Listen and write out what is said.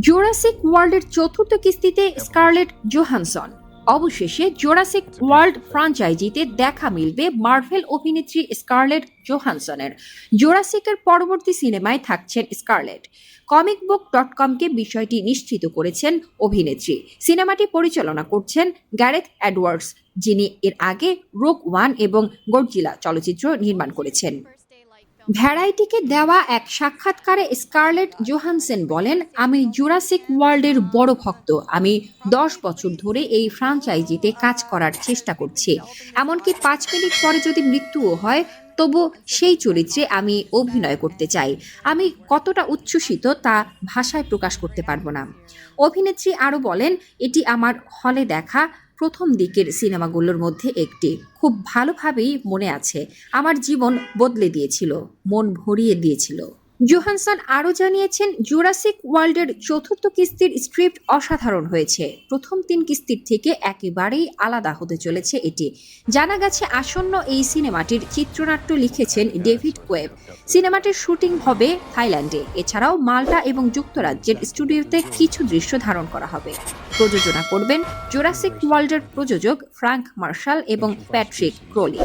Jurassic ওয়ার্ল্ডের চতুর্থ কিস্তিতে স্কারলেট জোহানসন। অবশেষে জুরাসিক ওয়ার্ল্ড ফ্রাঞ্চাইজিতে দেখা মিলবে মার্ভেল অভিনেত্রী স্কারলেট জোহানসনের। জুরাসিকের পরবর্তী সিনেমায় থাকছেন স্কারলেট। comicbook.com-কে বিষয়টি নিশ্চিত করেছেন অভিনেত্রী। সিনেমাটি পরিচালনা করছেন গ্যারেথ এডওয়ার্ডস, যিনি এর আগে রোগ ওয়ান এবং গডজিলা চলচ্চিত্র নির্মাণ করেছেন। ভ্যারাইটিকে দেওয়া এক সাক্ষাৎকারে স্কারলেট জোহানসন বলেন, আমি জুরাসিক ওয়ার্ল্ডের বড় ভক্ত। আমি 10 বছর ধরে এই ফ্রাঞ্চাইজিতে কাজ করার চেষ্টা করছি। এমনকি 5 মিনিট পরে যদি মৃত্যুও হয়, তবু সেই চরিত্রে আমি অভিনয় করতে চাই। আমি কতটা উচ্ছ্বসিত তা ভাষায় প্রকাশ করতে পারবো না। অভিনেত্রী আরও বলেন, এটি আমার হলে দেখা প্রথম দিকের সিনেমাগুলোর মধ্যে একটি। খুব ভালোভাবেই মনে আছে। আমার জীবন বদলে দিয়েছিল, মন ভরিয়ে দিয়েছিল। জোহানসন আরও জানিয়েছেন, জুরাসিক ওয়ার্ল্ডের চতুর্থ কিস্তির স্ক্রিপ্ট অসাধারণ হয়েছে। প্রথম 3 কিস্তির থেকে একেবারেই আলাদা হতে চলেছে এটি। জানা গেছে আসন্ন এই সিনেমাটির চিত্রনাট্য লিখেছেন ডেভিড ওয়েব। সিনেমাটির শুটিং হবে থাইল্যান্ডে। এছাড়াও মাল্টা এবং যুক্তরাজ্যের স্টুডিওতে কিছু দৃশ্য ধারণ করা হবে। প্রযোজনা করবেন জুরাসিক ওয়ার্ল্ডের প্রযোজক ফ্রাঙ্ক মার্শাল এবং প্যাট্রিক ক্রোলি।